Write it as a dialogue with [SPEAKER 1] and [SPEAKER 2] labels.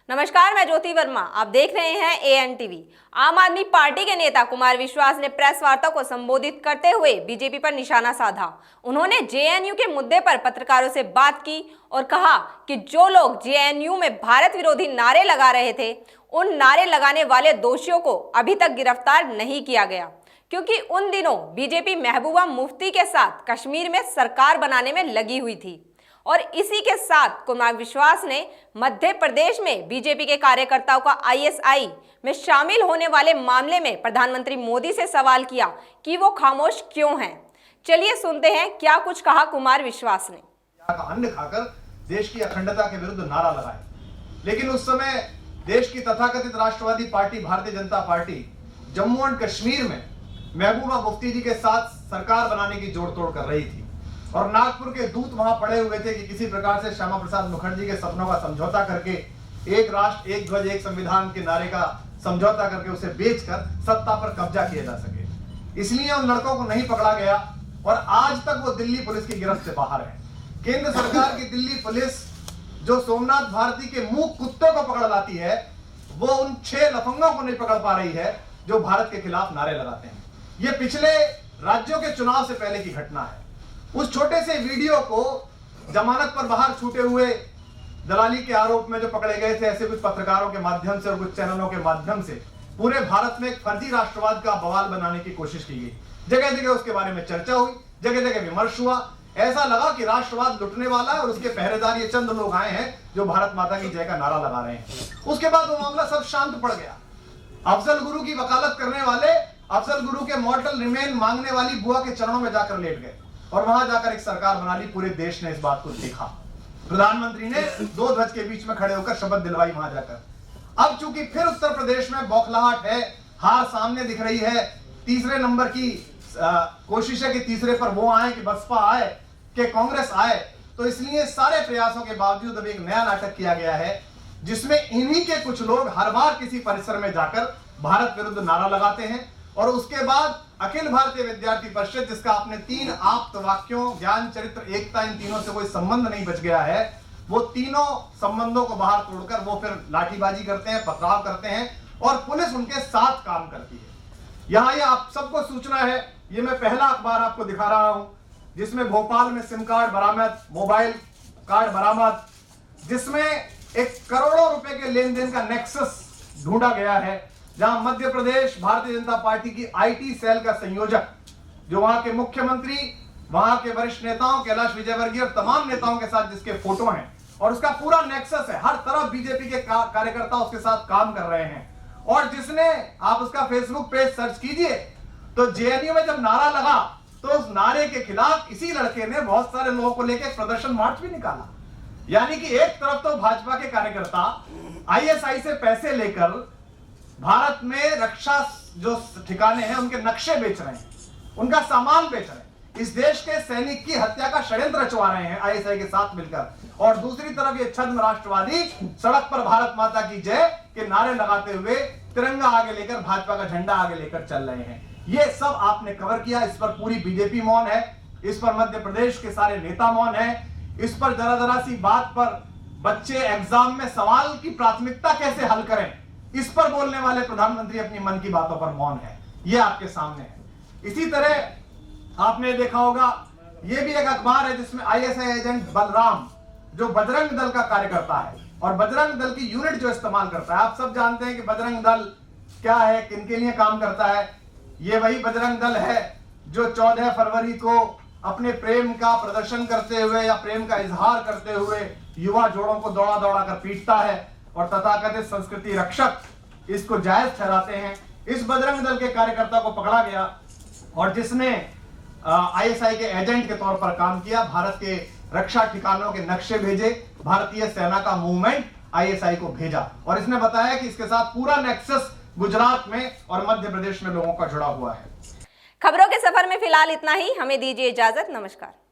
[SPEAKER 1] नमस्कार, मैं ज्योति वर्मा। आप देख रहे हैं ANTV। आम आदमी पार्टी के नेता कुमार विश्वास ने प्रेस वार्ता को संबोधित करते हुए बीजेपी पर निशाना साधा। उन्होंने JNU के मुद्दे पर पत्रकारों से बात की और कहा कि जो लोग JNU में भारत विरोधी नारे लगा रहे थे, उन नारे लगाने वाले दोषियों को अभी तक गिरफ्तार नहीं किया गया, क्योंकि उन दिनों बीजेपी महबूबा मुफ्ती के साथ कश्मीर में सरकार बनाने में लगी हुई थी। और इसी के साथ कुमार विश्वास ने मध्य प्रदेश में बीजेपी के कार्यकर्ताओं का ISI में शामिल होने वाले मामले में प्रधानमंत्री मोदी से सवाल किया कि वो खामोश क्यों हैं। चलिए सुनते हैं क्या कुछ कहा कुमार विश्वास ने।
[SPEAKER 2] अन्न खाकर देश की अखंडता के विरुद्ध नारा लगाए, लेकिन उस समय देश की तथाकथित राष्ट्रवादी party Bharatiya Janata party Jammu and Kashmir में महबूबा मुफ्ती जी के साथ सरकार बनाने की जोड़तोड़ कर रही थी और नागपुर के दूत वहां पड़े हुए थे कि किसी प्रकार से श्यामा प्रसाद मुखर्जी के सपनों का समझौता करके एक राष्ट्र एक ध्वज एक संविधान के नारे का समझौता करके उसे बेचकर सत्ता पर कब्जा किया जा सके। इसलिए उन लड़कों को नहीं पकड़ा गया और आज तक वो दिल्ली पुलिस की गिरफ्त से बाहर है। केंद्र सरकार की दिल्ली पुलिस जो सोमनाथ भारती के मुंह कुत्तों को पकड़ लाती है, वो उन 6 लफंगों को नहीं पकड़ पा रही है जो भारत के खिलाफ नारे लगाते हैं। ये पिछले राज्यों के चुनाव से पहले की घटना है। उस छोटे से वीडियो को जमानत पर बाहर छूटे हुए दलाली के आरोप में जो पकड़े गए थे, ऐसे कुछ पत्रकारों के माध्यम से और कुछ चैनलों के माध्यम से पूरे भारत में एक फर्जी राष्ट्रवाद का बवाल बनाने की कोशिश की गई। जगह जगह उसके बारे में चर्चा हुई, जगह जगह विमर्श हुआ। ऐसा लगा कि राष्ट्रवाद लुटने वाला है और उसके पहरेदार ये चंद लोग आए हैं जो भारत माता की जय का नारा लगा रहे हैं। उसके बाद वो मामला सब शांत पड़ गया। अफजल गुरु की वकालत करने वाले अफजल गुरु के मॉर्टल रिमेन मांगने वाली बुआ के चरणों में जाकर लेट गए और वहां जाकर एक सरकार बना ली। पूरे देश ने इस बात को देखा। प्रधानमंत्री ने 2 ध्वज के बीच में खड़े होकर शपथ दिलवाई वहां जाकर। अब चूंकि फिर उत्तर प्रदेश में बौखलाहट है, हार सामने दिख रही है, तीसरे नंबर की कोशिश है कि तीसरे पर वो आए कि बसपा आए कि कांग्रेस आए, तो इसलिए सारे प्रयासों के बावजूद अब एक नया नाटक किया गया है जिसमें इन्हीं के कुछ लोग हर बार किसी परिसर में जाकर भारत विरुद्ध नारा लगाते हैं और उसके बाद अखिल भारतीय विद्यार्थी परिषद, जिसका अपने 3 आप्त वाक्यों ज्ञान चरित्र एकता, इन तीनों से कोई संबंध नहीं बच गया है, वो तीनों संबंधों को बाहर तोड़कर वो फिर लाठीबाजी करते हैं, पथराव करते हैं और पुलिस उनके साथ काम करती है। यहाँ ये आप सबको सूचना है, ये मैं पहला अखबार आपको दिखा रहा हूं जिसमें भोपाल में सिम कार्ड बरामद, मोबाइल कार्ड बरामद, जिसमें एक करोड़ों रुपए के लेन देन का नेक्सस ढूंढा गया है, जहां मध्य प्रदेश भारतीय जनता पार्टी की IT सेल का संयोजक, जो वहां के मुख्यमंत्री, वहां के वरिष्ठ नेताओं कैलाश विजयवर्गीय और तमाम नेताओं के साथ जिसके फोटो हैं और उसका पूरा नेक्सस है, हर तरफ बीजेपी के कार्यकर्ता उसके साथ काम कर रहे हैं। और जिसने, आप उसका फेसबुक पेज सर्च कीजिए तो JNU में जब नारा लगा तो उस नारे के खिलाफ इसी लड़के ने बहुत सारे लोगों को लेकर प्रदर्शन मार्च भी निकाला। यानी कि एक तरफ तो भाजपा के कार्यकर्ता ISI से पैसे लेकर भारत में रक्षा जो ठिकाने हैं उनके नक्शे बेच रहे हैं, उनका सामान बेच रहे हैं, इस देश के सैनिक की हत्या का षड्यंत्र रचवा रहे हैं ISI के साथ मिलकर। और दूसरी तरफ ये छद्म राष्ट्रवादी सड़क पर भारत माता की जय के नारे लगाते हुए तिरंगा आगे लेकर, भाजपा का झंडा आगे लेकर चल रहे हैं। ये सब आपने कवर किया। इस पर पूरी बीजेपी मौन है, इस पर मध्य प्रदेश के सारे नेता मौन है, इस पर जरा सी बात पर बच्चे एग्जाम में सवाल की प्राथमिकता कैसे हल करें, इस पर बोलने वाले प्रधानमंत्री अपनी मन की बातों पर मौन है। ये आपके सामने है। इसी तरह आपने देखा होगा, ये भी एक अखबार है जिसमें ISI एजेंट बलराम, जो बजरंग दल का कार्यकर्ता है और बजरंग दल की यूनिट जो इस्तेमाल करता है, आप सब जानते हैं कि बजरंग दल क्या है, किनके लिए काम करता है। ये वही बजरंग दल है जो 14 फरवरी को अपने प्रेम का प्रदर्शन करते हुए या प्रेम का इजहार करते हुए युवा जोड़ों को दौड़ा दौड़ा कर पीटता है और तथाकथित संस्कृति रक्षक इसको जायज ठहराते हैं। इस बजरंग दल के कार्यकर्ता को पकड़ा गया और जिसने ISI के एजेंट के तौर पर काम किया, भारत के रक्षा ठिकानों के नक्शे भेजे, भारतीय सेना का मूवमेंट ISI को भेजा और इसने बताया कि इसके साथ पूरा नेक्सस गुजरात में और मध्य प्रदेश में लोगों का जुड़ा हुआ है।
[SPEAKER 1] खबरों के सफर में फिलहाल इतना ही। हमें दीजिए इजाजत। नमस्कार।